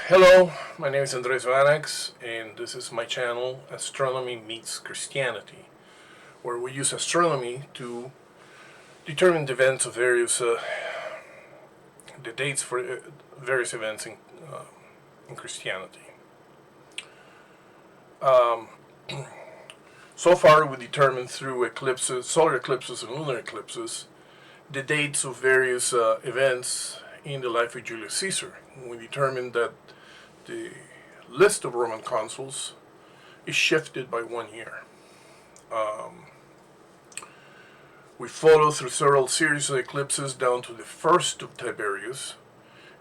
Hello, my name is Andres Vanax, and this is my channel, Astronomy Meets Christianity, where we use astronomy to determine the events of the dates for various events in Christianity. So far, we determined through eclipses, solar eclipses and lunar eclipses, the dates of various events in the life of Julius Caesar. We determined that the list of Roman consuls is shifted by 1 year. We follow through several series of eclipses down to the first of Tiberius,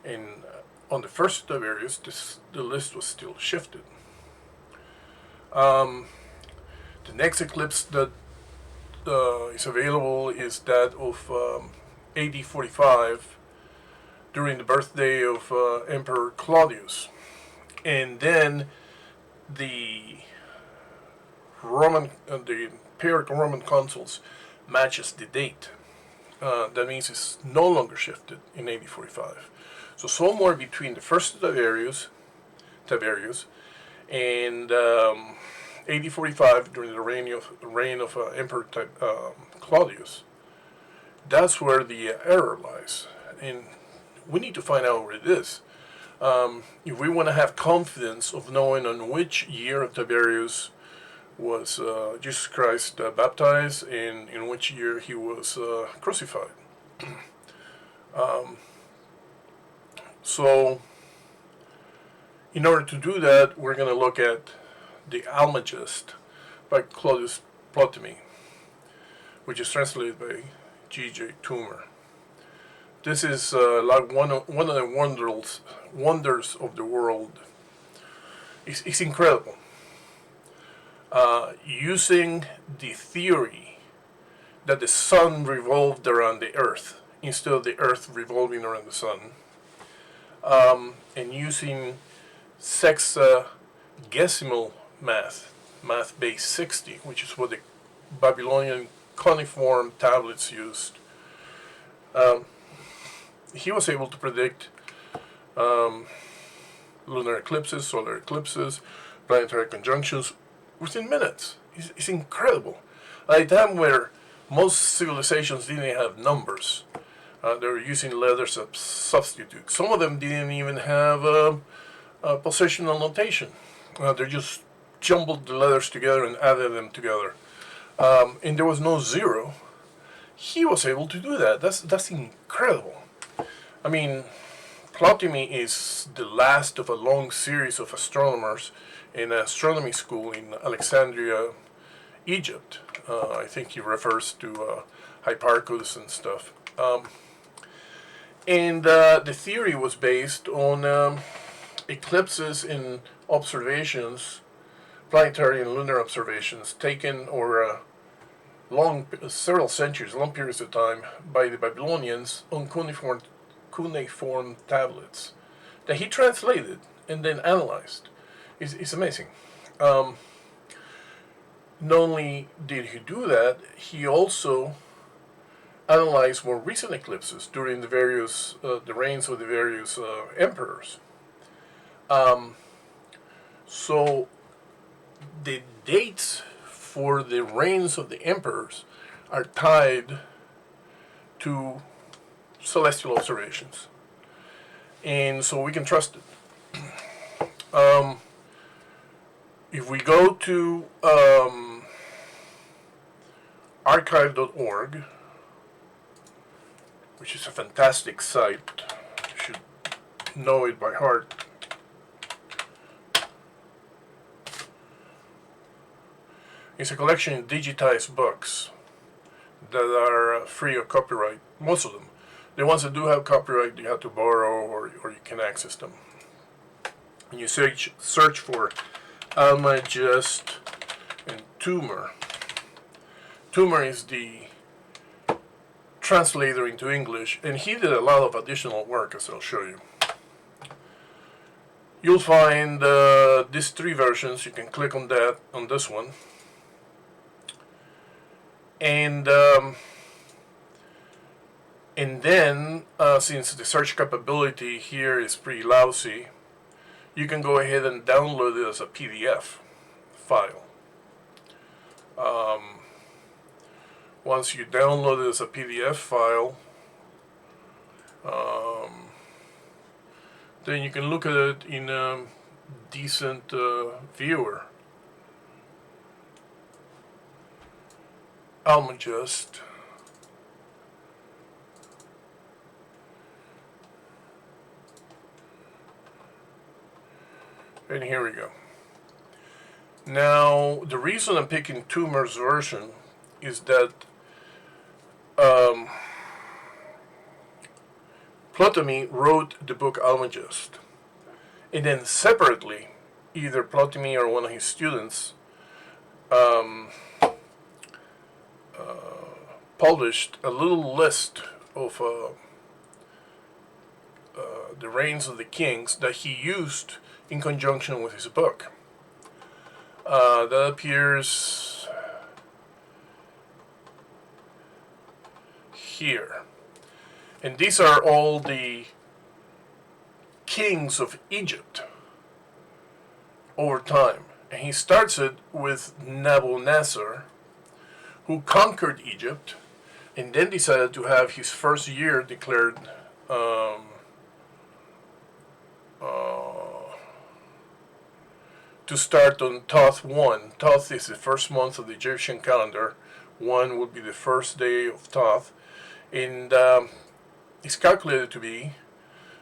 and on the first of Tiberius, the list was still shifted. The next eclipse that is available is that of AD 45, during the birthday of Emperor Claudius. And then the imperial Roman consuls matches the date. That means it's no longer shifted in AD 45. So somewhere between the first of Tiberius and AD 45, during the reign of Emperor Claudius, that's where the error lies. And we need to find out what it is. If we want to have confidence of knowing on which year of Tiberius was Jesus Christ baptized and in which year he was crucified. So, in order to do that, we're going to look at the Almagest by Claudius Ptolemy, which is translated by G.J. Toomer. This is like one of the wonders of the world. It's incredible. Using the theory that the sun revolved around the earth instead of the earth revolving around the sun, and using sexagesimal math base 60, which is what the Babylonian cuneiform tablets used. He was able to predict lunar eclipses, solar eclipses, planetary conjunctions within minutes. It's incredible. At a time where most civilizations didn't have numbers, they were using letters as substitutes. Some of them didn't even have a positional notation. They just jumbled the letters together and added them together. And there was no zero. He was able to do that. That's incredible. I mean, Ptolemy is the last of a long series of astronomers in an astronomy school in Alexandria, Egypt. I think he refers to Hipparchus and stuff. And the theory was based on eclipses and observations, planetary and lunar observations, taken over several centuries, long periods of time, by the Babylonians on cuneiform tablets that he translated and then analyzed. It's amazing. Not only did he do that, he also analyzed more recent eclipses during the reigns of the various emperors. So the dates for the reigns of the emperors are tied to celestial observations, and so we can trust it. If we go to archive.org, which is a fantastic site, you should know it by heart. It's a collection of digitized books that are free of copyright, most of them. The ones that do have copyright, you have to borrow or you can access them. And you search for Almagest and Toomer. Toomer is the translator into English, and he did a lot of additional work, as I'll show you. You'll find these three versions. You can click on this one. And then, since the search capability here is pretty lousy, you can go ahead and download it as a PDF file. Once you download it as a PDF file, then you can look at it in a decent viewer. Almagest. And here we go. Now, the reason I'm picking Toomer's version is that Ptolemy wrote the book Almagest, and then separately, either Ptolemy or one of his students published a little list of the reigns of the kings that he used in conjunction with his book. That appears here. And these are all the kings of Egypt over time. And he starts it with Nabonassar, who conquered Egypt and then decided to have his first year declared to start on Thoth 1. Thoth is the first month of the Egyptian calendar. 1 would be the first day of Thoth. And it's calculated to be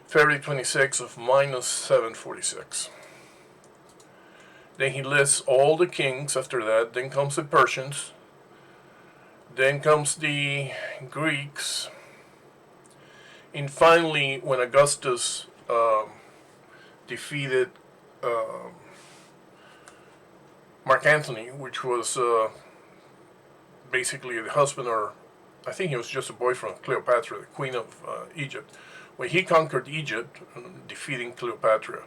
February 26 of minus 746. Then he lists all the kings after that. Then comes the Persians. Then comes the Greeks. And finally, when Augustus defeated Mark Antony, which was basically the husband, or I think he was just a boyfriend of Cleopatra, the queen of Egypt. When he conquered Egypt, defeating Cleopatra,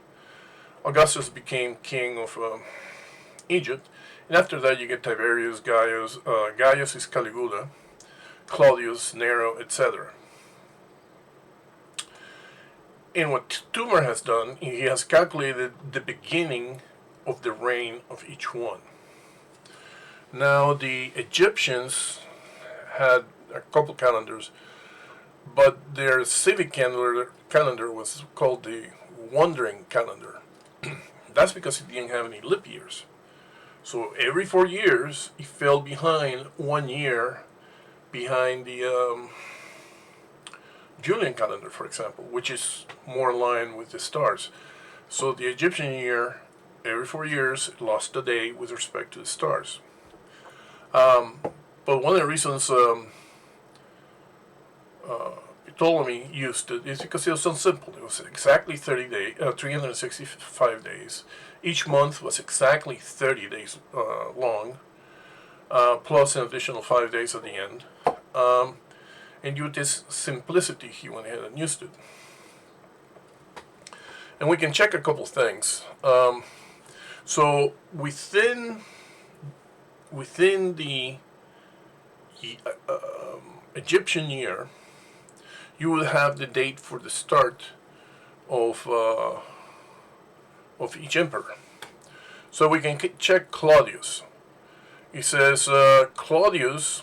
Augustus became king of Egypt. And after that, you get Tiberius, Gaius is Caligula, Claudius, Nero, etc. And what Toomer has done, he has calculated the beginning of the reign of each one. Now, the Egyptians had a couple calendars, but their civic calendar was called the wandering calendar. That's because it didn't have any leap years. So every 4 years, it fell behind 1 year behind the Julian calendar, for example, which is more in line with the stars. So the Egyptian year, every 4 years, lost a day with respect to the stars. But one of the reasons Ptolemy used it is because it was so simple. It was exactly 365 days. Each month was exactly 30 days long, plus an additional 5 days at the end. And due to this simplicity, he went ahead and used it. And we can check a couple things. So within the Egyptian year, you will have the date for the start of each emperor. So we can check Claudius. He says Claudius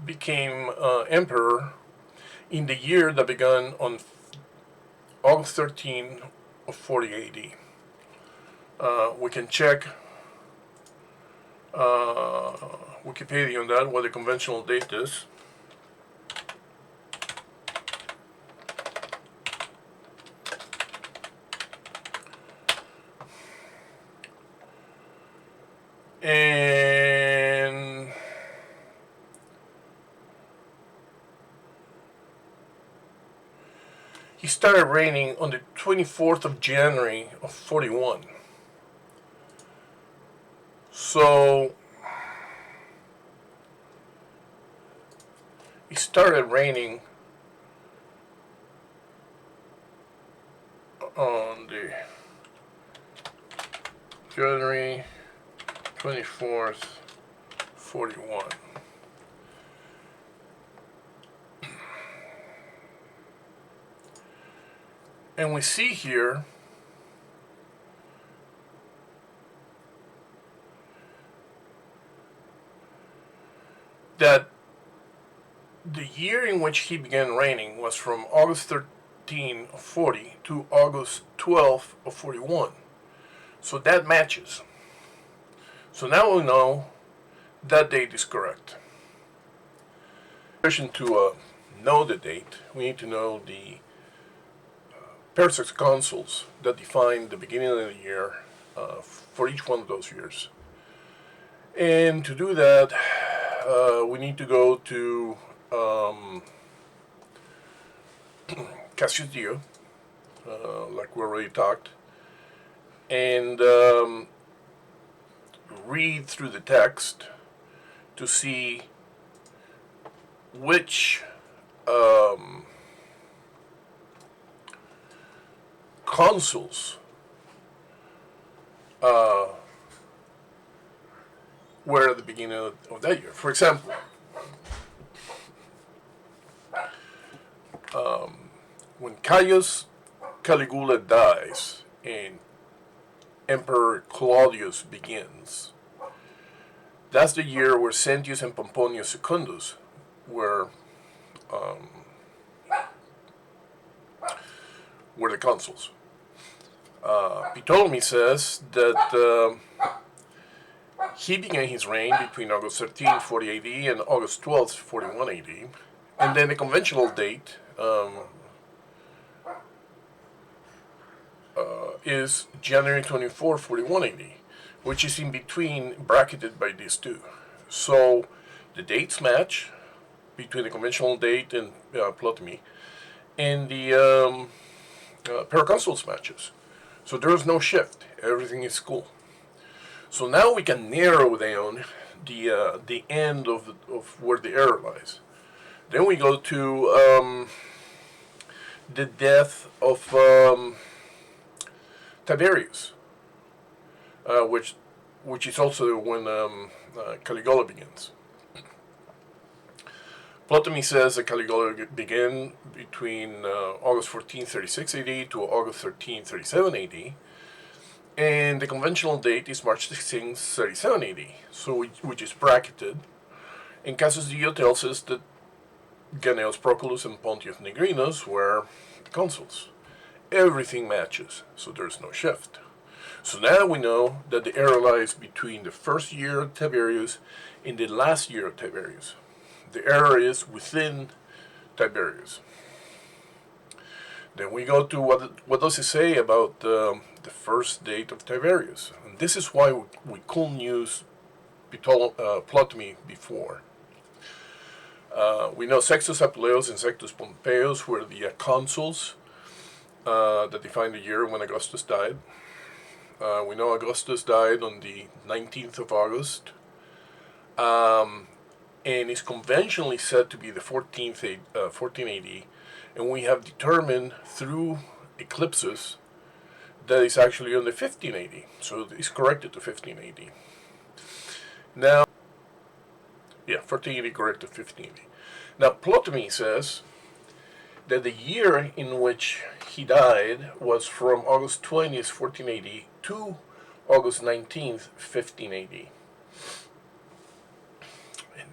became emperor in the year that began on August 13 of 40 AD. We can check Wikipedia on that, what the conventional date is. And he started reigning on the 24th of January of 41. So he started reigning on the January 24th, 41. And we see here that the year in which he began reigning was from August 13 of 40 to August 12 of 41. So that matches. So now we know that date is correct. In addition to know the date, we need to know the pairs consuls that define the beginning of the year for each one of those years. And to do that, we need to go to Cassius Dio, like we already talked, and read through the text to see which consuls were at the beginning of that year. For example, when Caius Caligula dies and Emperor Claudius begins, that's the year where Sentius and Pomponius Secundus were the consuls. Ptolemy says that he began his reign between August 13, 40 AD and August 12, 41 AD. And then the conventional date is January 24, 41 AD, which is in between, bracketed by these two. So the dates match between the conventional date and Ptolemy, and the paraconsuls matches. So there's no shift. Everything is cool. So now we can narrow down the end of where the error lies. Then we go to the death of Tiberius, which is also when Caligula begins. Ptolemy says that Caligula began between August 14, 36 AD to August 13, 37 AD, and the conventional date is March 16, 37 AD, so which is bracketed. And Cassius Dio tells us that Gnaeus Proculus and Pontius Nigrinus were the consuls. Everything matches, so there's no shift. So now we know that the error lies between the first year of Tiberius and the last year of Tiberius. The error is within Tiberius. Then we go to what does it say about the first date of Tiberius. And this is why we couldn't use Ptolemy before. We know Sextus Apuleius and Sextus Pompeius were the consuls that defined the year when Augustus died. We know Augustus died on the 19th of August. And is conventionally said to be the 14 AD, and we have determined through eclipses that it's actually on the 15 AD, so it's corrected to 15 AD. Now, 14 AD corrected to 15 AD. Now, Ptolemy says that the year in which he died was from August 20th, 14 AD to August 19th, 15 AD.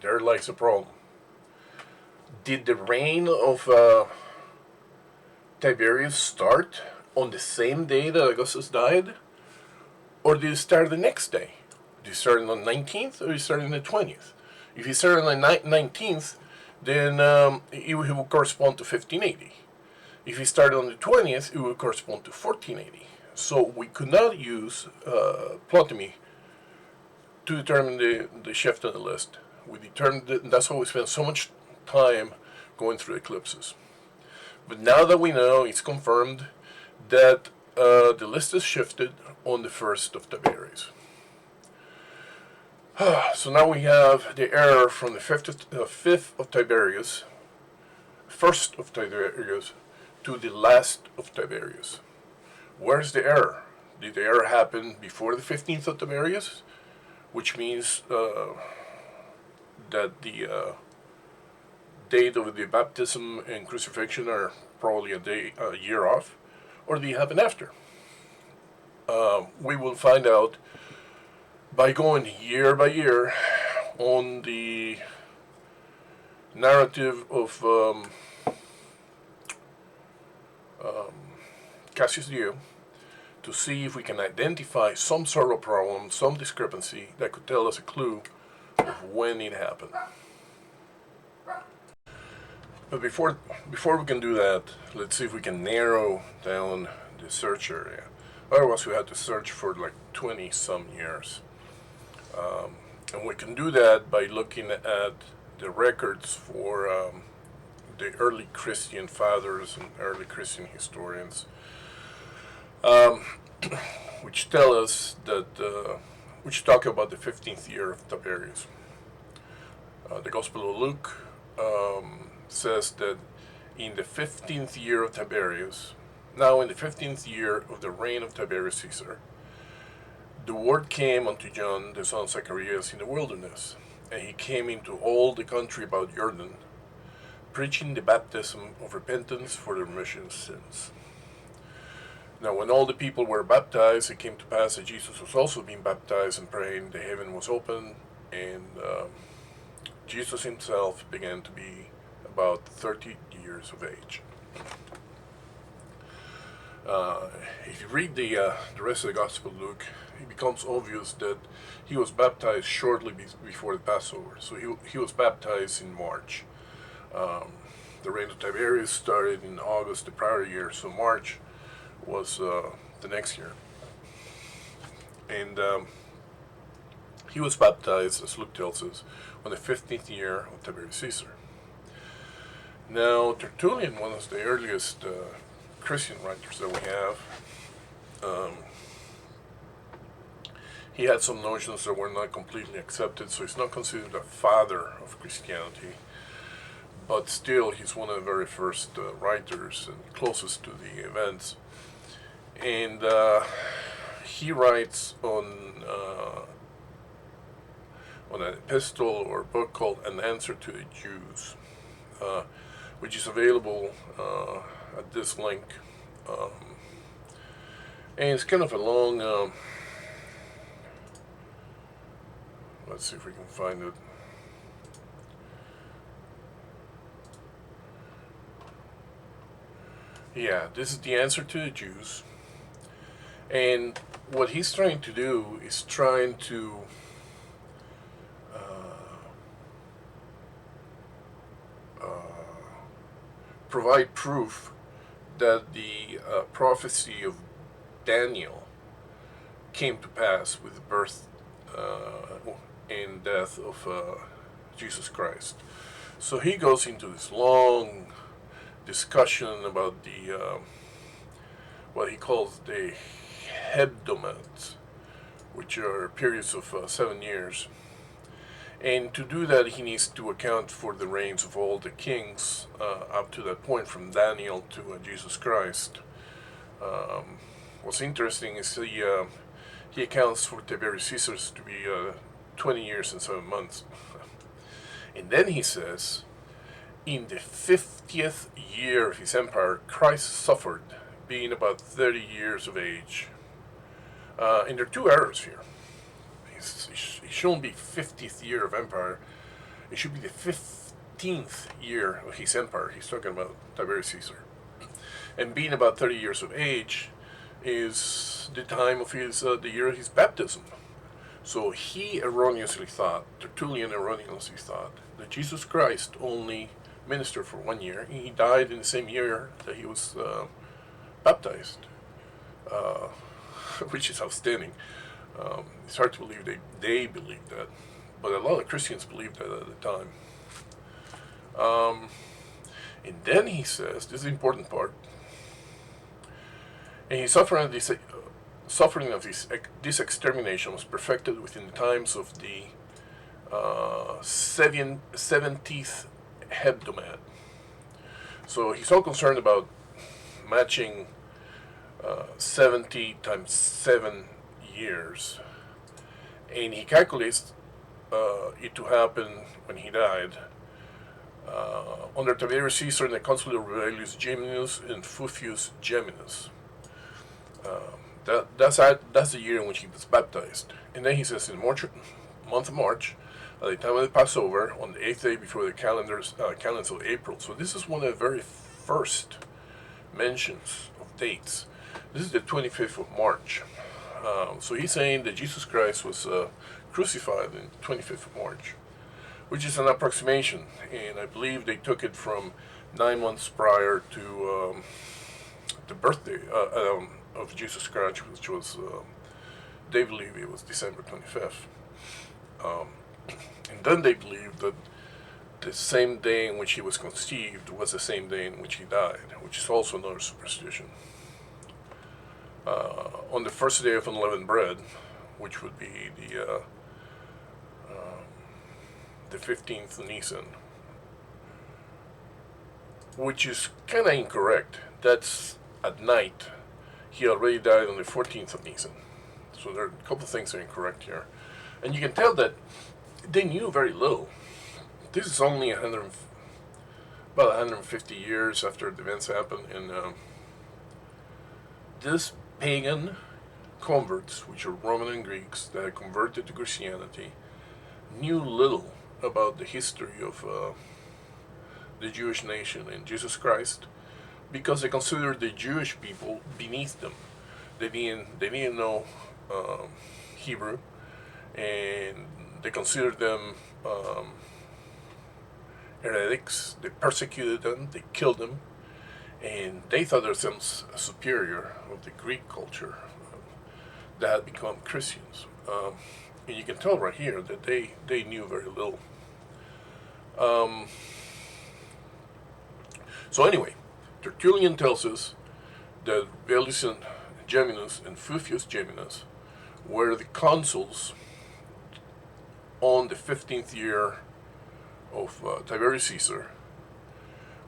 There lies the problem. Did the reign of Tiberius start on the same day that Augustus died? Or did it start the next day? Did it start on the 19th or did it start on the 20th? If it started on the 19th, then it will correspond to 1580. If it started on the 20th, it will correspond to 1480. So we could not use Ptolemy to determine the shift on the list. We determined that, that's why we spent so much time going through eclipses. But now that we know, it's confirmed that the list is shifted on the 1st of Tiberius. So now we have the error from the 5th of Tiberius, 1st of Tiberius, to the last of Tiberius. Where's the error? Did the error happen before the 15th of Tiberius? Which means that the date of the baptism and crucifixion are probably a year off, or do you happen after? We will find out by going year by year on the narrative of Cassius Dio to see if we can identify some sort of problem, some discrepancy that could tell us a clue of when it happened. But before we can do that, let's see if we can narrow down the search area. Otherwise, we had to search for like 20 some years. And we can do that by looking at the records for the early Christian fathers and early Christian historians, which tell us that, which talk about the 15th year of Tiberius. The Gospel of Luke says that in the 15th year of Tiberius, now in the 15th year of the reign of Tiberius Caesar, the word came unto John, the son of Zacharias, in the wilderness, and he came into all the country about Jordan, preaching the baptism of repentance for the remission of sins. Now when all the people were baptized, it came to pass that Jesus was also being baptized and praying. The heaven was opened, and Jesus himself began to be about 30 years of age. If you read the rest of the Gospel of Luke, it becomes obvious that he was baptized shortly before the Passover. So he was baptized in March. The reign of Tiberius started in August the prior year, so March was the next year. And he was baptized, as Luke tells us, on the 15th year of Tiberius Caesar. Now, Tertullian, one of the earliest Christian writers that we have, he had some notions that were not completely accepted, so he's not considered a father of Christianity, but still he's one of the very first writers and closest to the events. And he writes on an epistle or book called An Answer to the Jews, which is available at this link. And it's kind of a long, let's see if we can find it. Yeah, this is the answer to the Jews. And what he's trying to do is trying to provide proof that the prophecy of Daniel came to pass with the birth and death of Jesus Christ. So he goes into this long discussion about the what he calls the hebdomads, which are periods of 7 years. And to do that, he needs to account for the reigns of all the kings up to that point, from Daniel to Jesus Christ. What's interesting is he accounts for Tiberius Caesar to be 20 years and 7 months. And then he says, in the 50th year of his empire, Christ suffered, being about 30 years of age. And there are two errors here. It shouldn't be 50th year of empire. It should be the 15th year of his empire. He's talking about Tiberius Caesar. And being about 30 years of age is the time of his the year of his baptism. So he erroneously thought, Tertullian erroneously thought, that Jesus Christ only ministered for 1 year, and he died in the same year that he was baptized, which is outstanding. It's hard to believe they believed that, but a lot of Christians believed that at the time. And then he says, this is the important part, and his suffering of this extermination was perfected within the times of the 70th hebdomad. So he's all concerned about matching 70 times 7 years, and he calculates it to happen when he died under Tiberius Caesar and the consul Aurelius Geminus and Fufius Geminus. That's the year in which he was baptized. And then he says, in month of March, at the time of the Passover, on the 8th day before the calendars of April. So this is one of the very first mentions of dates. This is the 25th of March. So he's saying that Jesus Christ was crucified on the 25th of March, which is an approximation, and I believe they took it from 9 months prior to the birthday of Jesus Christ, which was, they believe it was December 25th. And then they believe that the same day in which he was conceived was the same day in which he died, which is also another superstition. On the first day of unleavened bread, which would be the 15th of Nisan, which is kind of incorrect. That's at night. He already died on the 14th of Nisan. So there are a couple of things that are incorrect here. And you can tell that they knew very little. This is only about 150 years after the events happened, and this pagan converts, which are Roman and Greeks that had converted to Christianity, knew little about the history of the Jewish nation and Jesus Christ, because they considered the Jewish people beneath them. They didn't know Hebrew, and they considered them heretics. They persecuted them, they killed them, and they thought themselves superior of the Greek culture that had become Christians. And you can tell right here that they knew very little. So anyway, Tertullian tells us that Velus Geminus and Fufius Geminus were the consuls on the 15th year of Tiberius Caesar,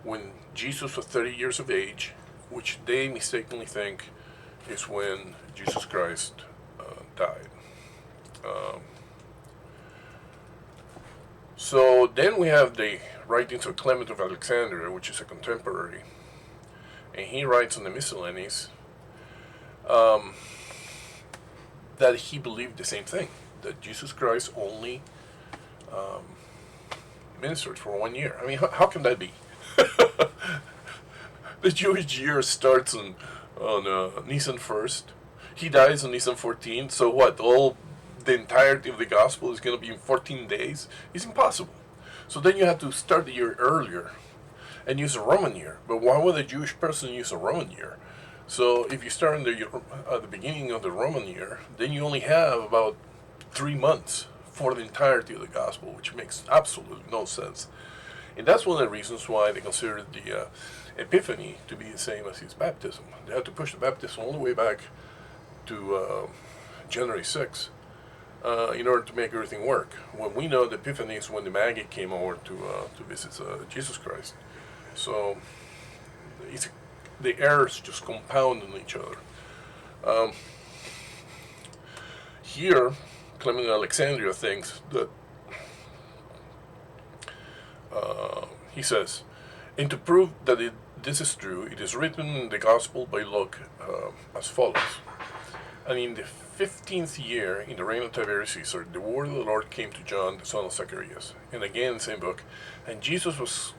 when Jesus was 30 years of age, which they mistakenly think is when Jesus Christ died. So then we have the writings of Clement of Alexandria, which is a contemporary, and he writes in the Miscellanies that he believed the same thing, that Jesus Christ only ministered for 1 year. I mean, how can that be? The Jewish year starts on Nisan 1st. He dies on Nisan 14th. So what? The entirety of the gospel is going to be in 14 days? It's impossible. So then you have to start the year earlier and use a Roman year. But why would a Jewish person use a Roman year? So if you start at the beginning of the Roman year, then you only have about 3 months for the entirety of the gospel, which makes absolutely no sense. And that's one of the reasons why they considered the Epiphany to be the same as his baptism. They had to push the baptism all the way back to January 6th in order to make everything work. When we know the Epiphany is when the Magi came over to visit Jesus Christ. So the errors just compound on each other. Here, Clement of Alexandria thinks that he says, and to prove that this is true, it is written in the Gospel by Luke as follows. And in the 15th year, in the reign of Tiberius Caesar, the word of the Lord came to John, the son of Zacharias. And again, same book. And Jesus was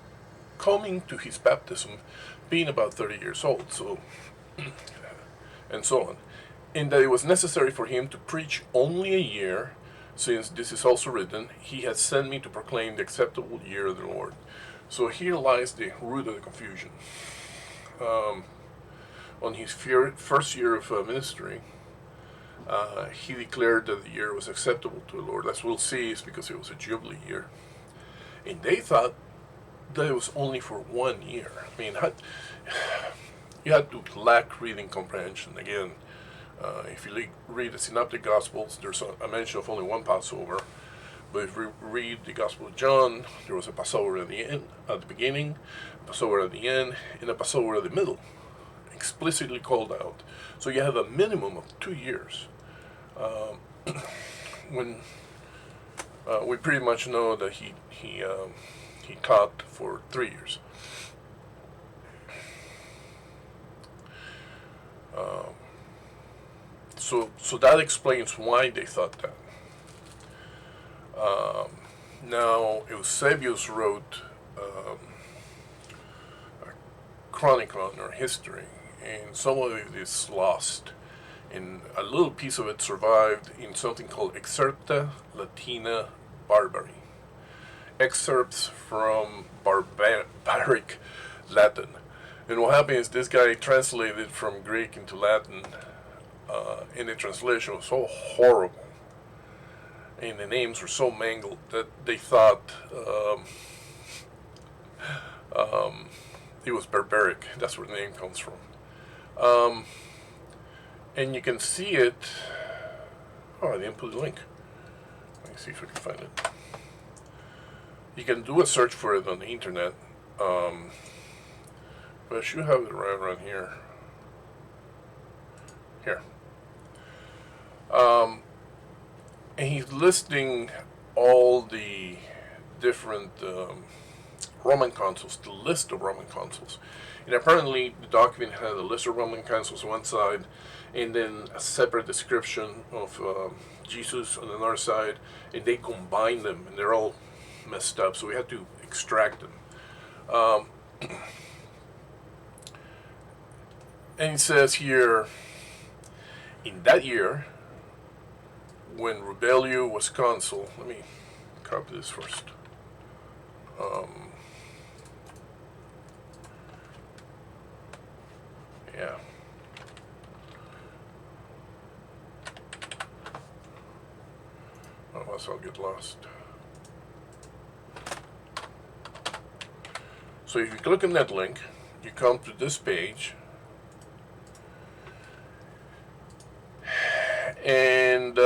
coming to his baptism, being about 30 years old, so and so on. And that it was necessary for him to preach only a year, since this is also written, he has sent me to proclaim the acceptable year of the Lord. So here lies the root of the confusion. On his first year of ministry, he declared that the year was acceptable to the Lord. As we'll see, it's because it was a Jubilee year. And they thought that it was only for 1 year. I mean, you had to lack reading comprehension. Again, if you read the Synoptic Gospels, there's a mention of only one Passover. But if you read the Gospel of John, there was a Passover at the beginning, a Passover at the end, and a Passover at the middle, explicitly called out. So you have a minimum of 2 years. When we pretty much know that he taught for 3 years. So that explains why they thought that. Now, Eusebius wrote a Chronicon, or history, and some of it is lost. And a little piece of it survived in something called Excerpta, Latina, Barbari. Excerpts from barbaric Latin. And what happened is this guy translated from Greek into Latin, and the translation was so horrible, and the names were so mangled that they thought it was barbaric. That's where the name comes from. And you can see it. Oh, I didn't put the link. Let me see if I can find it. You can do a search for it on the internet. But I should have it right around here. Here. And he's listing all the different Roman consuls, the list of Roman consuls. And apparently the document had a list of Roman consuls on one side, and then a separate description of Jesus on another side, and they combined them, and they're all messed up, so we had to extract them. And it says here, in that year, when Rubellius was consul, let me copy this first. Yeah. Otherwise I'll get lost. So if you click on that link, you come to this page, and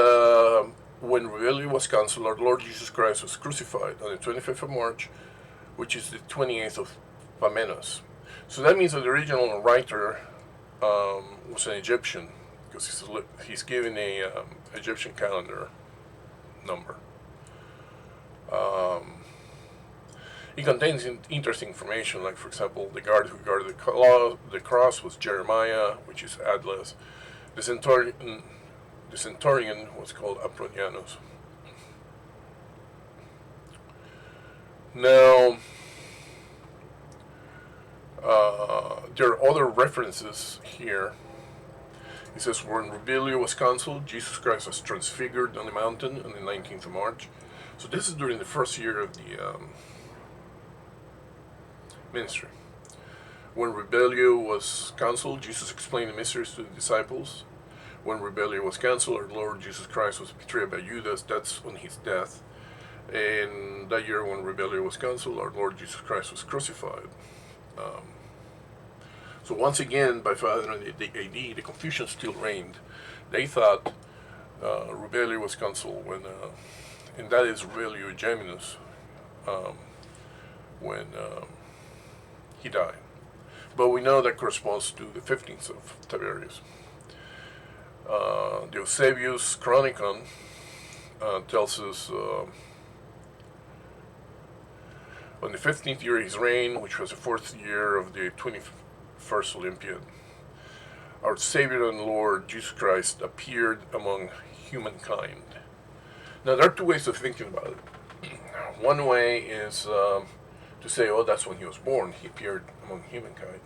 when Rubellius was consul, our Lord Jesus Christ was crucified on the 25th of March, which is the 28th of Pamenos. So that means that the original writer was an Egyptian, because he's given a Egyptian calendar number. It contains interesting information, like, for example, the guard who guarded the cross was Jeremiah, which is Atlas. The centurion was called Apronianus. Now, there are other references here. It says, when Rubellius was consul, Jesus Christ was transfigured on the mountain on the 19th of March. So this is during the first year of the ministry. When Rubellius was consul, Jesus explained the mysteries to the disciples. When Rubellius was consul, our Lord Jesus Christ was betrayed by Judas. That's on his death. And that year when Rubellius was consul, our Lord Jesus Christ was crucified. So once again, by 500 AD, the confusion still reigned. They thought Rubellius was consul when, and that is Rubellius Geminus, when he died. But we know that corresponds to the 15th of Tiberius. The Eusebius Chronicon tells us on the 15th year of his reign, which was the 4th year of the 21st Olympiad, our Savior and Lord Jesus Christ appeared among humankind. Now, there are two ways of thinking about it. One way is to say, oh, that's when he was born, he appeared among humankind.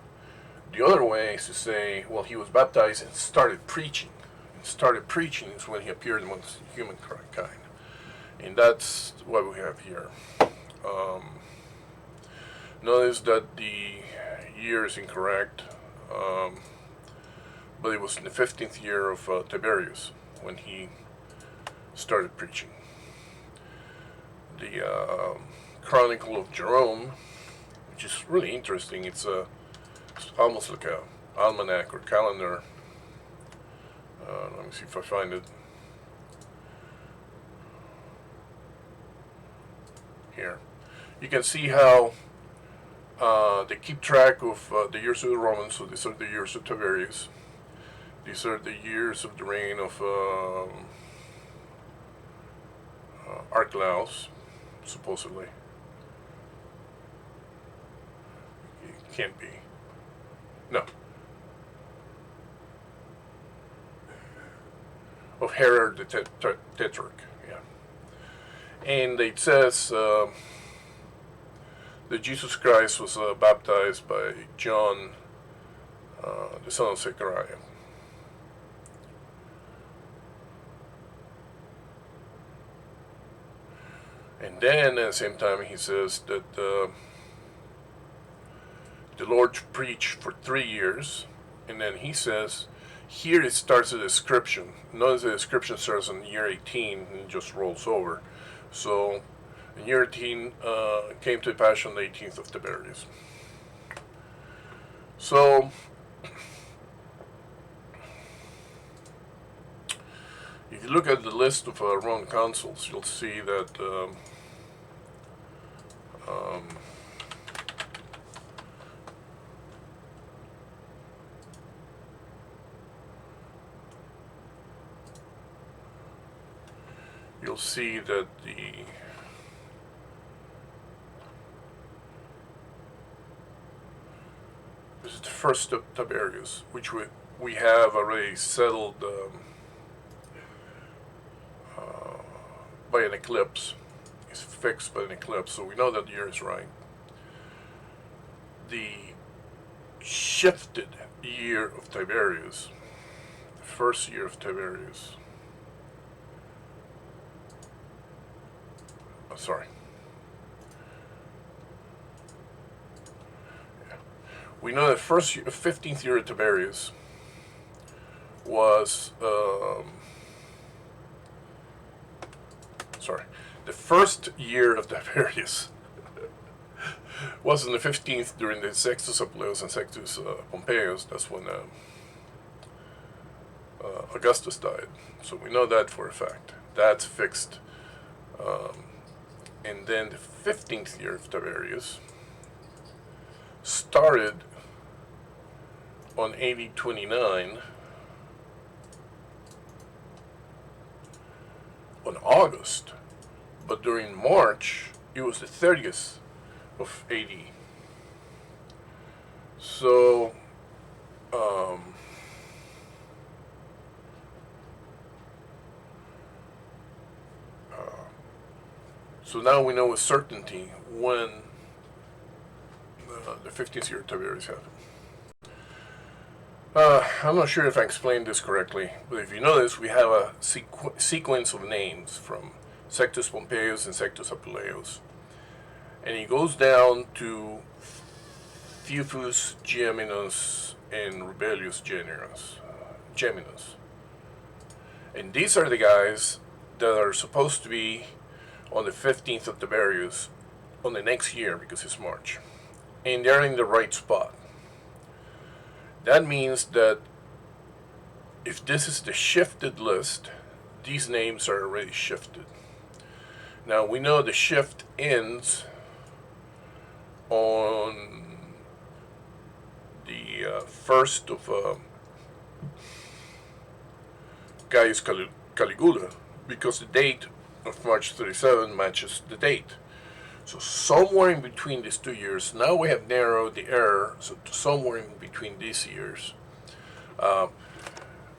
The other way is to say, well, he was baptized and started preaching. And started preaching is when he appeared amongst humankind. And that's what we have here. Notice that the year is incorrect, but it was in the 15th year of Tiberius when he started preaching. The chronicle of Jerome, which is really interesting, it's almost like a almanac or calendar. Let me see if I find it. Here. You can see how they keep track of the years of the Romans, so these are the years of Tiberius. These are the years of the reign of Archelaus, supposedly. It can't be. No. Of Herod the Tetrarch, yeah. And it says that Jesus Christ was baptized by John, the son of Zechariah. And then at the same time he says that the Lord preached for 3 years, and then he says, here it starts a description. Notice the description starts in year 18 and just rolls over. So in year 18 came to pass on the 18th of Tiberius. So if you look at the list of Roman consuls, you'll see that you'll see that this is the first Tiberius, which we have already settled by an eclipse. It's fixed by an eclipse, so we know that the year is right. The shifted year of Tiberius, the first year of Tiberius, sorry. Yeah. We know that 15th year of Tiberius was, the first year of Tiberius was in the 15th during the Sextus Appius and Sextus Pompeius. That's when Augustus died. So we know that for a fact. That's fixed. And then the 15th year of Tiberius started on AD 29 on August, but during March it was the 30th of AD. So so now we know with certainty when the 15th year of Tiberius happened. I'm not sure if I explained this correctly, but if you notice, we have a sequence of names from Sextus Pompeius and Sextus Appius, and he goes down to Fufius Geminus and Rubelius Geminus. And these are the guys that are supposed to be on the 15th of Tiberius on the next year, because it's March. And they're in the right spot. That means that if this is the shifted list, these names are already shifted. Now we know the shift ends on the 1st of Gaius Caligula, because the date of March 37 matches the date. So somewhere in between these 2 years, now we have narrowed the error, so to somewhere in between these years.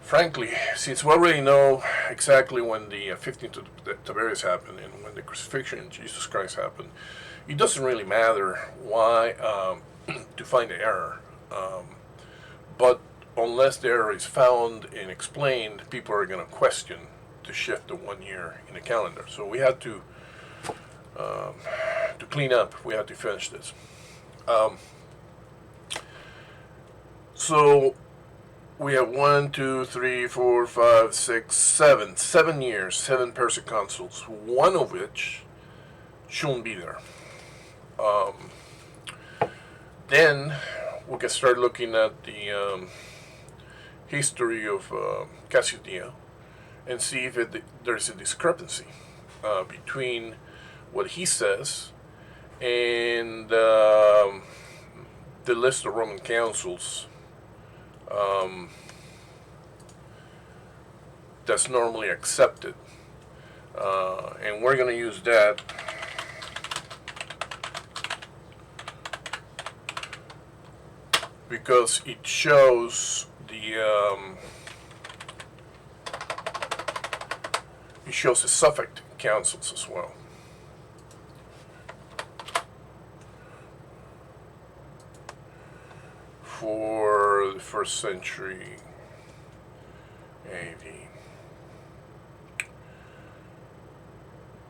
Frankly, since we already know exactly when the 15th of Tiberius happened and when the crucifixion of Jesus Christ happened, it doesn't really matter why to find the error. But unless the error is found and explained, people are going to question the shift of 1 year in the calendar. So we had to clean up. We had to finish this. So we have 1, 2, 3, 4, 5, 6, 7 years, 7 Persian consuls, one of which shouldn't be there. Then we can start looking at the history of Cassius and see if there's a discrepancy between what he says and the list of Roman consuls that's normally accepted. And we're going to use that because it shows the suffect councils as well. for the first century AD.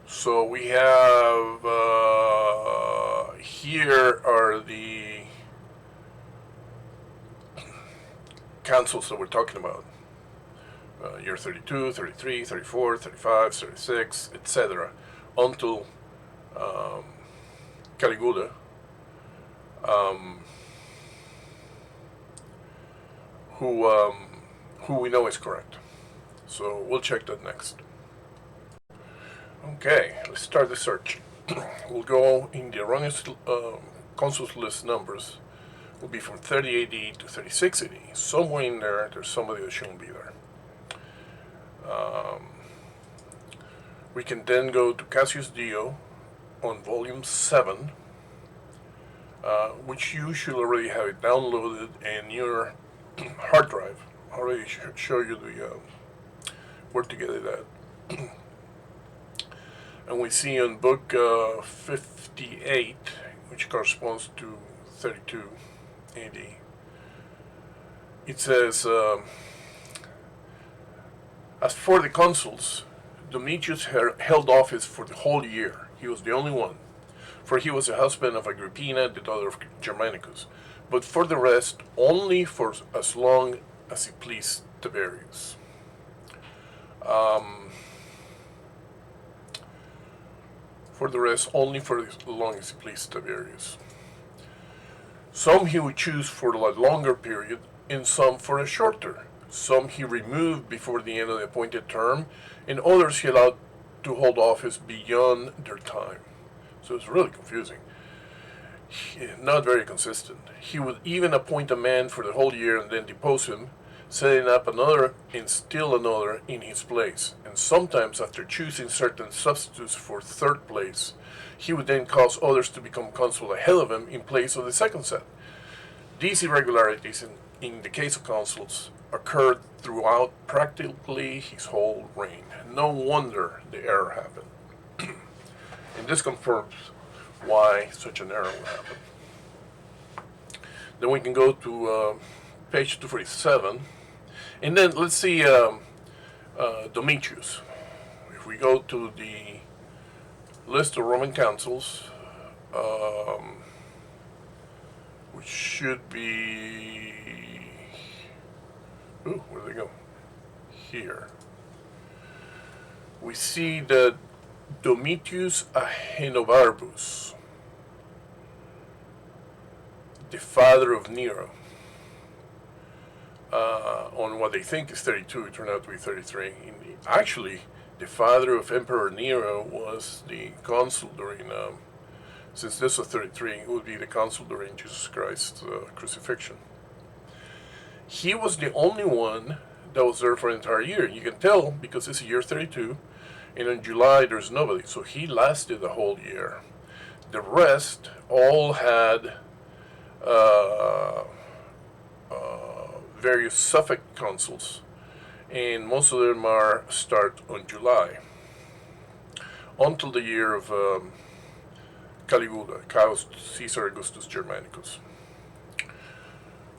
So we have here are the consuls that we're talking about. Year 32, 33, 34, 35, 36, etc. Until Caligula. Who we know is correct. So we'll check that next. Okay, let's start the search. We'll go in the erroneous consuls list numbers. Will be from 30 AD to 36 AD. Somewhere in there, there's somebody that shouldn't be there. We can then go to Cassius Dio on volume 7, which you should already have it downloaded in your hard drive. I already show you the where to get it at. And we see on book 58, which corresponds to 32 AD, it says, as for the consuls, Domitius held office for the whole year. He was the only one, for he was the husband of Agrippina, the daughter of Germanicus. But for the rest, only for as long as he pleased Tiberius. For the rest, only for as long as he pleased Tiberius. Some he would choose for a longer period, and some for a shorter. Some he removed before the end of the appointed term, and others he allowed to hold office beyond their time. So it's really confusing. Not very consistent. He would even appoint a man for the whole year and then depose him, setting up another and still another in his place. And sometimes, after choosing certain substitutes for third place, he would then cause others to become consul ahead of him in place of the second set. These irregularities, in the case of consuls, occurred throughout practically his whole reign. No wonder the error happened. And this confirms why such an error would happen. Then we can go to page 247, and then let's see Domitius. If we go to the list of Roman consuls, which should be, where did they go? Here. We see that Domitius Ahenobarbus, the father of Nero, on what they think is 32, it turned out to be 33. Actually, the father of Emperor Nero was the consul during, since this was 33, it would be the consul during Jesus Christ's crucifixion. He was the only one that was there for an entire year. You can tell because it's year 32, and in July there's nobody, so he lasted the whole year. The rest all had various suffect consuls, and most of them start on July until the year of Caligula, Caius Caesar Augustus Germanicus.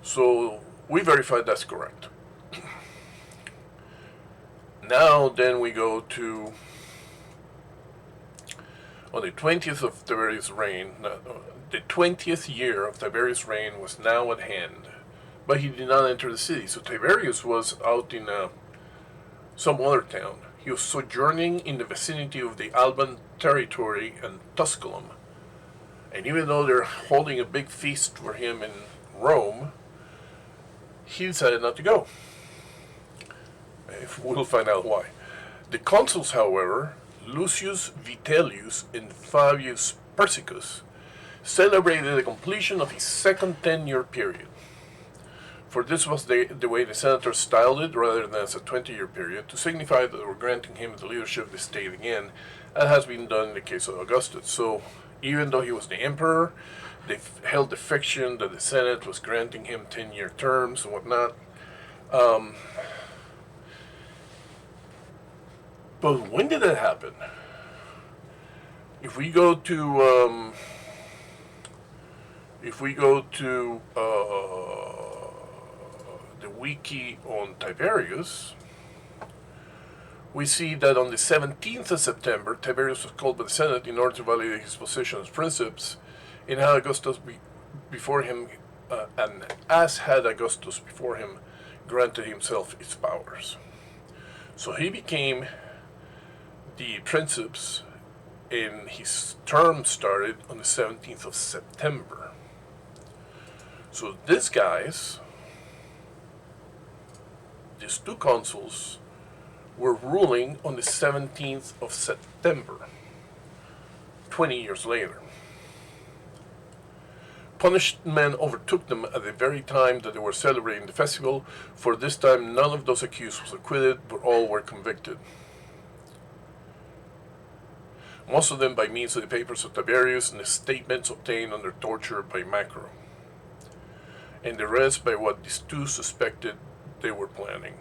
So we verified that's correct. Now then we go to, on the 20th of Tiberius' reign, the 20th year of Tiberius' reign was now at hand, but he did not enter the city. So Tiberius was out in some other town. He was sojourning in the vicinity of the Alban territory and Tusculum. And even though they're holding a big feast for him in Rome, he decided not to go. We'll find out why. The consuls, however, Lucius Vitellius and Fabius Persicus, celebrated the completion of his second 10-year period. For this was the way the senators styled it, rather than as a 20-year period, to signify that they were granting him the leadership of the state again, as has been done in the case of Augustus. So, even though he was the emperor, they held the fiction that the Senate was granting him 10-year terms and whatnot. But when did that happen? If we go to the wiki on Tiberius, we see that on the 17th of September, Tiberius was called by the Senate in order to validate his position as princeps, and had Augustus before him, and as had Augustus before him, granted himself its powers. So he became the princeps, and his term started on the 17th of September. So these guys, these two consuls, were ruling on the 17th of September, 20 years later. Punishment overtook them at the very time that they were celebrating the festival, for this time none of those accused was acquitted, but all were convicted. Most of them by means of the papers of Tiberius and the statements obtained under torture by Macro, and the rest by what these two suspected they were planning.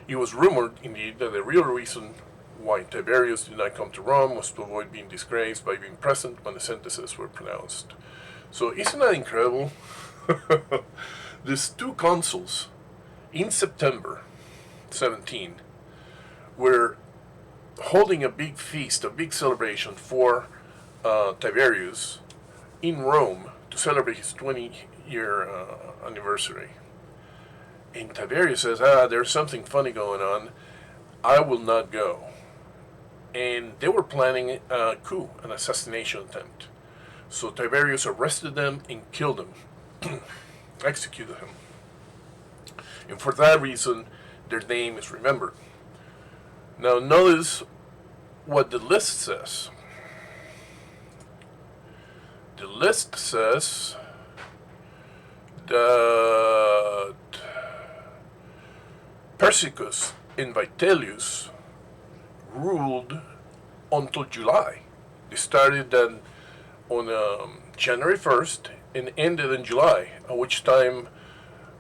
It was rumored, indeed, that the real reason why Tiberius did not come to Rome was to avoid being disgraced by being present when the sentences were pronounced. So isn't that incredible? These two consuls in September 17 were holding a big feast, a big celebration for Tiberius in Rome to celebrate his 20-year anniversary. And Tiberius says, there's something funny going on. I will not go. And they were planning a coup, an assassination attempt. So Tiberius arrested them and killed them, executed him. And for that reason, their name is remembered. Now notice what the list says. The list says that Persicus and Vitellius ruled until July. They started then on January 1st and ended in July, at which time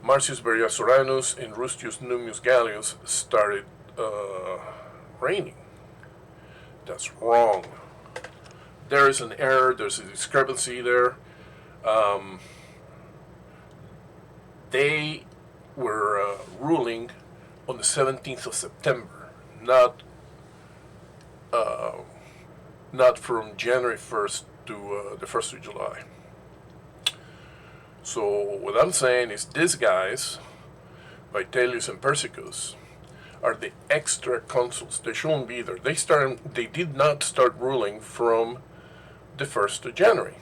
Marcius Veryasoranus and Rustius Nummius Gallius started reigning. That's wrong. There is an error, there's a discrepancy there. They were ruling on the 17th of September, not from January 1st to the 1st of July. So what I'm saying is these guys, Vitellius and Persicus, are the extra consuls. They shouldn't be there. They did not start ruling from the 1st of January.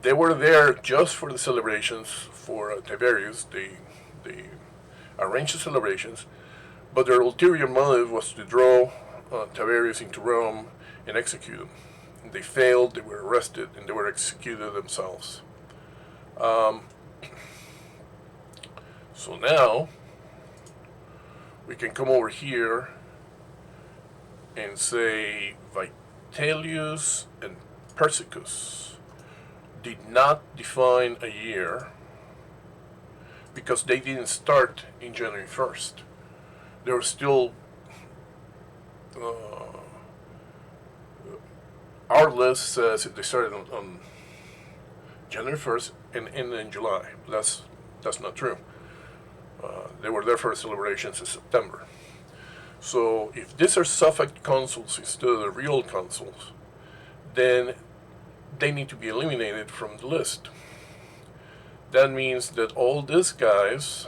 They were there just for the celebrations for Tiberius. They arranged the celebrations, but their ulterior motive was to draw Tiberius into Rome and execute him. And they failed, they were arrested, and they were executed themselves. So now, we can come over here and say Vitellius and Persicus did not define a year because they didn't start in January 1st. They were still, our list says they started on January 1st and ended in July. That's not true. They were there for the celebrations in September. So if these are suffect consuls instead of the real consuls, then they need to be eliminated from the list. That means that all these guys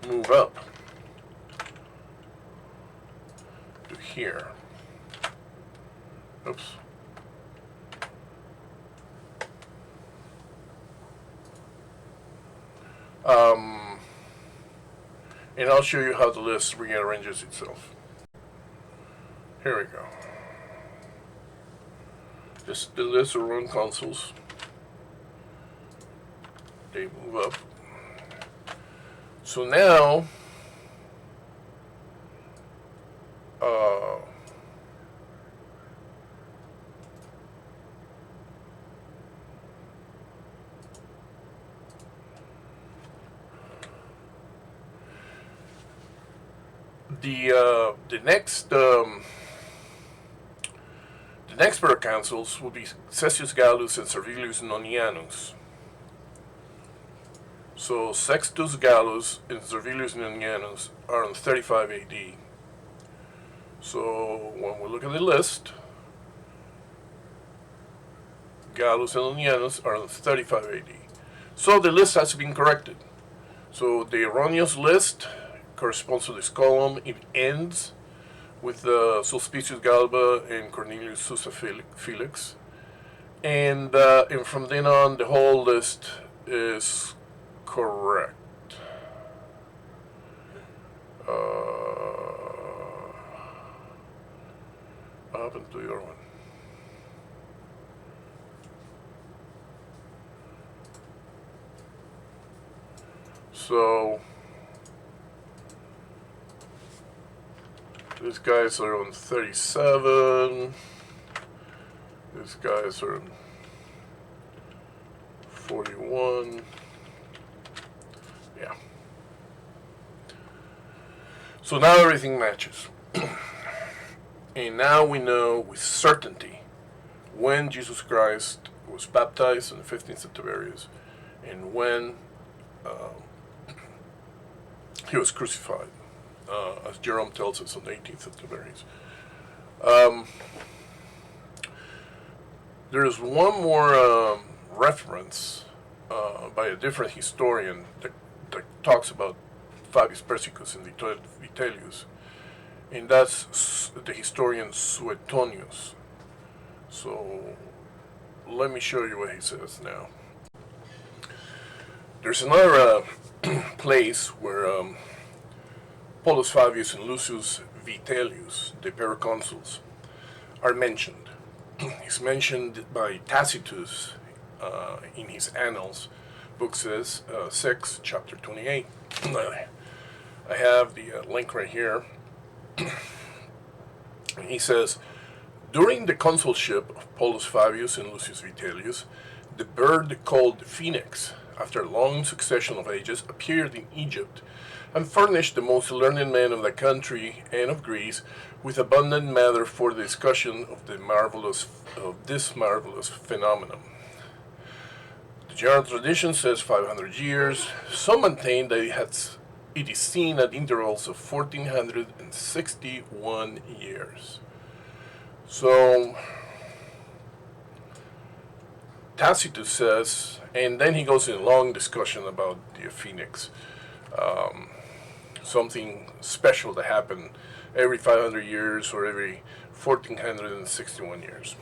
move up to here. Oops. And I'll show you how the list rearranges itself. Here we go. This the list of run consuls. They move up. So now, the The next pair of consuls will be Cassius Gallus and Servilius Nonianus. So Sextus Gallus and Servilius Nonianus are on 35 AD. So when we look at the list, Gallus and Nonianus are on 35 AD. So the list has been corrected. So the erroneous list corresponds to this column. It ends with Sulpicius Galba and Cornelius Susa Felix. And from then on, the whole list is correct. What happened to your one? So these guys are on 37. These guys are on 41. Yeah. So now everything matches. And now we know with certainty when Jesus Christ was baptized on the 15th of Tiberius and when he was crucified, as Jerome tells us on the 18th of Tiberius. There is one more reference by a different historian that talks about Fabius Persicus and Vitellius, and that's the historian Suetonius. So let me show you what he says now. There's another place where Paulus Fabius and Lucius Vitellius, the proconsuls, are mentioned. He's mentioned by Tacitus in his Annals, book says 6, chapter 28. I have the link right here. And he says, during the consulship of Paulus Fabius and Lucius Vitellius, the bird called the phoenix, after a long succession of ages, appeared in Egypt, and furnished the most learned men of the country and of Greece with abundant matter for the discussion of this marvelous phenomenon. The general tradition says 500 years. Some maintain that it is seen at intervals of 1461 years. So Tacitus says, and then he goes in a long discussion about the phoenix, something special that happened every 500 years or every 1461 years.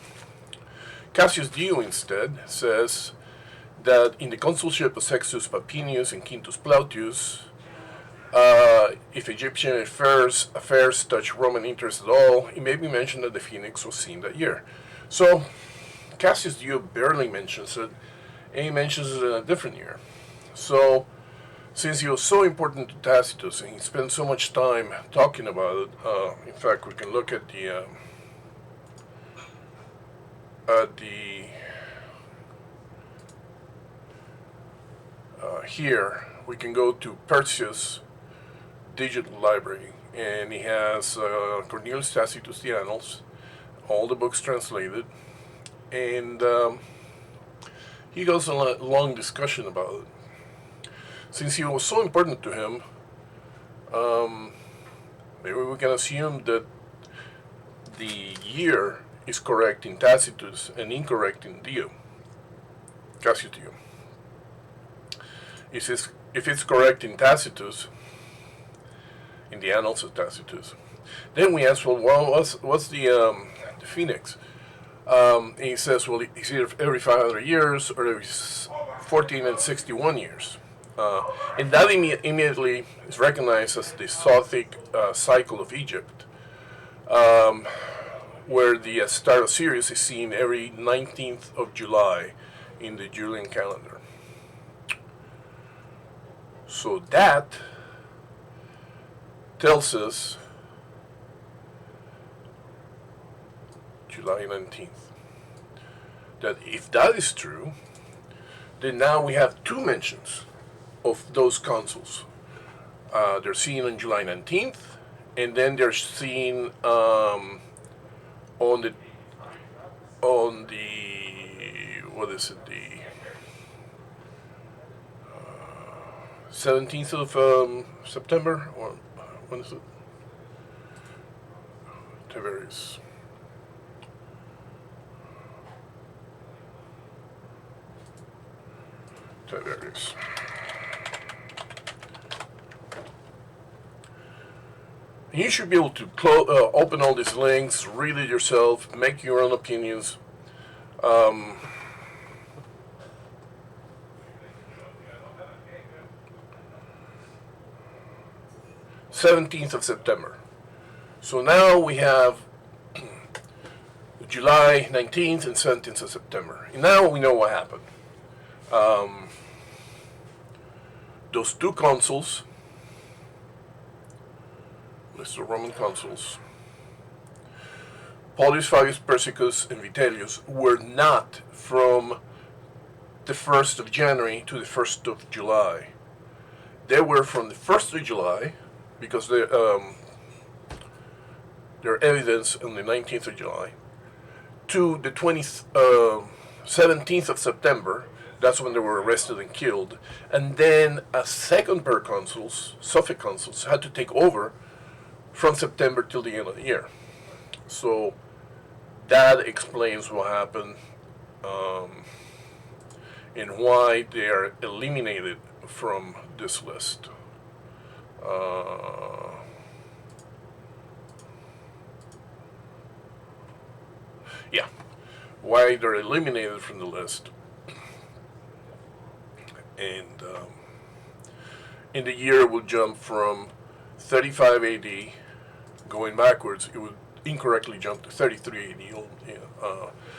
Cassius Dio instead says that in the consulship of Sextus Papinius and Quintus Plautius, if Egyptian affairs touch Roman interest at all, it may be mentioned that the phoenix was seen that year. So Cassius Dio barely mentions it, and he mentions it in a different year. So since he was so important to Tacitus and he spent so much time talking about it, in fact, we can look at here we can go to Perseus digital library, and he has Cornelius Tacitus the Annals, all the books translated, and he goes on a long discussion about it. Since he was so important to him, maybe we can assume that the year is correct in Tacitus and incorrect in Cassius Dio. If it's correct in Tacitus, in the Annals of Tacitus, then we ask, well, what's the phoenix? And he says, well, it's either every 500 years or every 1461 years. And that immediately is recognized as the Sothic cycle of Egypt, where the start of Sirius is seen every 19th of July in the Julian calendar. So that tells us July 19th. That if that is true, then now we have two mentions of those consuls. They're seen on July 19th, and then they're seen on the on the, what is it, the 17th of September, or when is it? Tiberius. Tiberius. You should be able to open all these links, read it yourself, make your own opinions. 17th of September. So now we have July 19th and 17th of September. And now we know what happened. Those two consuls, list of Roman consuls, Paulius Fabius Persicus and Vitellius, were not from the 1st of January to the 1st of July. They were from the 1st of July, because their evidence on the 19th of July, to the 17th of September. That's when they were arrested and killed. And then a second pair of consuls, Sophic consuls, had to take over from September till the end of the year. So that explains what happened and why they are eliminated from this list. Yeah, why they're eliminated from the list. And in the year it would jump from 35 AD, going backwards, it would incorrectly jump to 33 AD,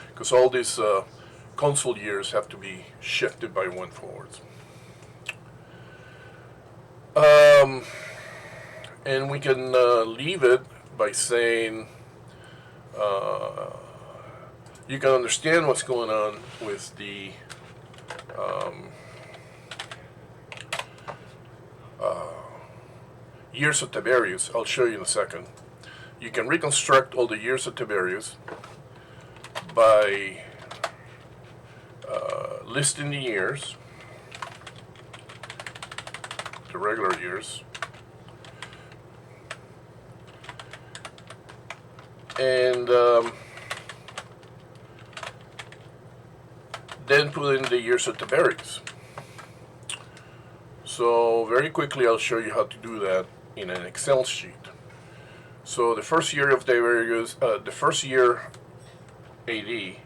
because all these consul years have to be shifted by one forwards. And we can leave it by saying you can understand what's going on with the years of Tiberius. I'll show you in a second. You can reconstruct all the years of Tiberius by listing the years, the regular years, and then put in the years of Tiberius. So very quickly I'll show you how to do that in an Excel sheet. So the first year of Tiberius, the first year AD,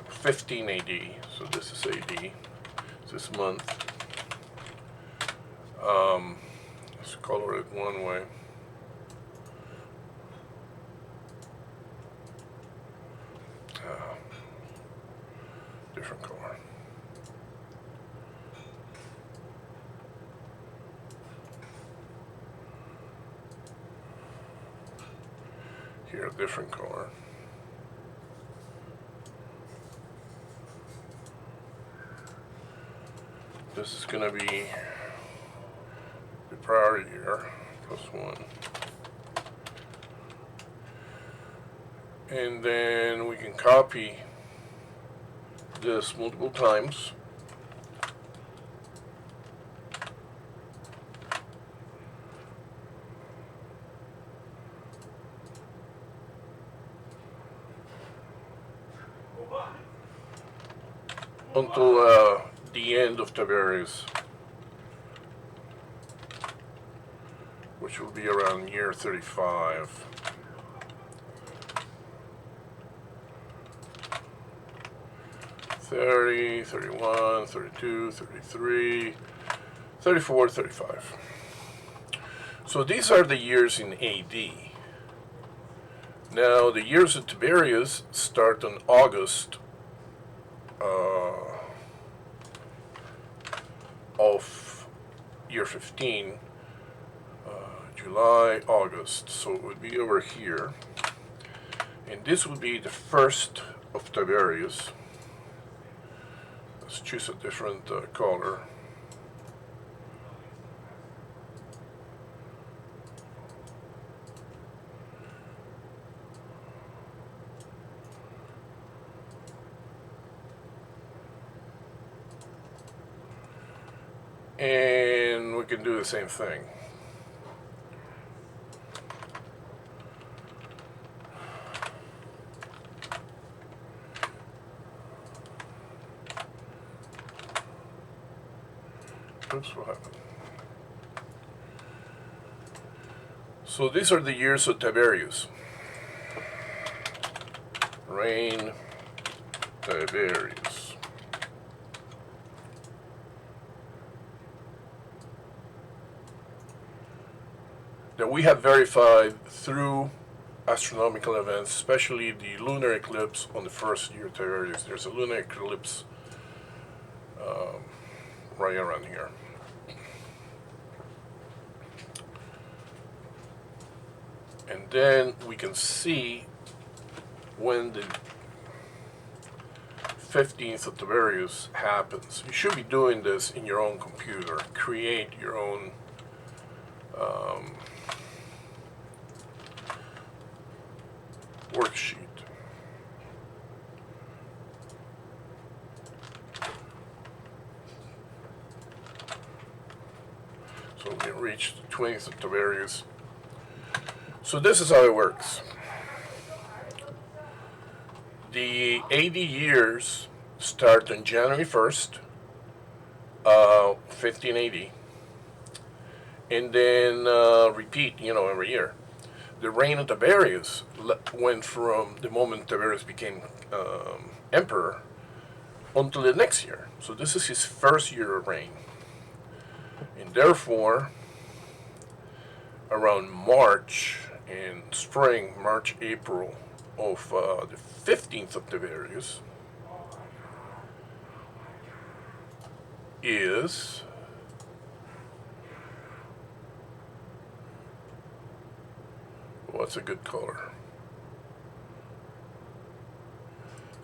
15 AD, so this is AD, this month. Let's color it one way. Different color. Here, a different color. This is going to be the prior year plus 1. And then we can copy this multiple times. Until the end of Tiberius, which will be around year 35. '30, 31, 32, 33, 34, 35. So these are the years in AD. Now the years of Tiberius start on August of year 15, July, August. So it would be over here. And this would be the first of Tiberius. Let's choose a different color. And we can do the same thing. Oops, what happened? So these are the years of Tiberius. Reign Tiberius. That we have verified through astronomical events, especially the lunar eclipse on the first year of Tiberius. There's a lunar eclipse right around here. And then we can see when the 15th of Tiberius happens. You should be doing this in your own computer. Create your own worksheet. So we reach the 20th of Tiberius. So this is how it works. The AD years start on January 1st, 1580, and then repeat, every year. The reign of Tiberius went from the moment Tiberius became emperor until the next year. So this is his first year of reign. And therefore, around March and spring, March, April of the 15th of Tiberius is what's a good color?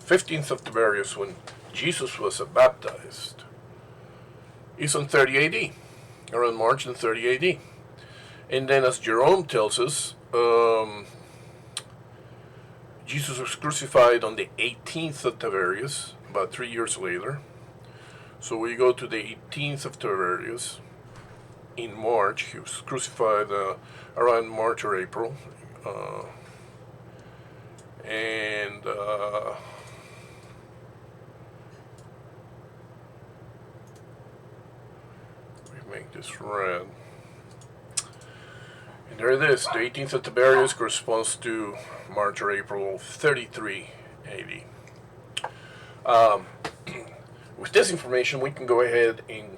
15th of Tiberius, when Jesus was baptized, is on 30 AD, around March and 30 AD. And then, as Jerome tells us, Jesus was crucified on the 18th of Tiberius, about 3 years later. So we go to the 18th of Tiberius in March. He was crucified around March or April. We make this red. And there it is. The 18th of Tiberius corresponds to March or April of 33 AD. With this information, we can go ahead and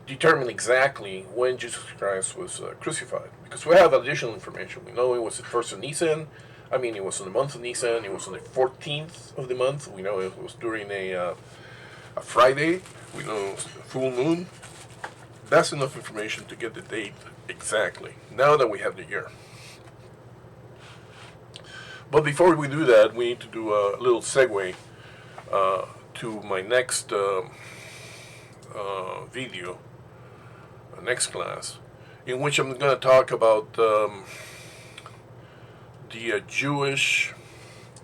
determine exactly when Jesus Christ was crucified, because we have additional information. We know it was the first of Nisan. It was in the month of Nisan. It was on the 14th of the month. We know it was during a Friday. We know it was a full moon. That's enough information to get the date exactly, now that we have the year. But before we do that, we need to do a little segue to my next video, next class, in which I'm going to talk about the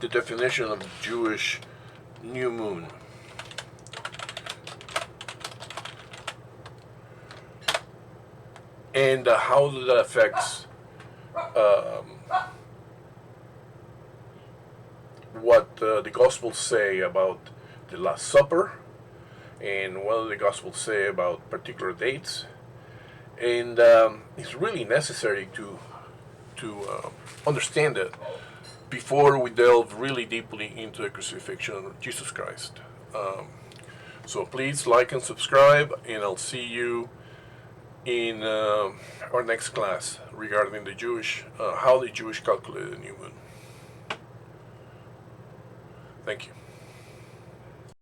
definition of the Jewish new moon. And how that affects what the Gospels say about the Last Supper, and what the Gospels say about particular dates. And it's really necessary to understand it before we delve really deeply into the crucifixion of Jesus Christ. So please like and subscribe, and I'll see you in our next class regarding the how the Jewish calculated the new moon. Thank you.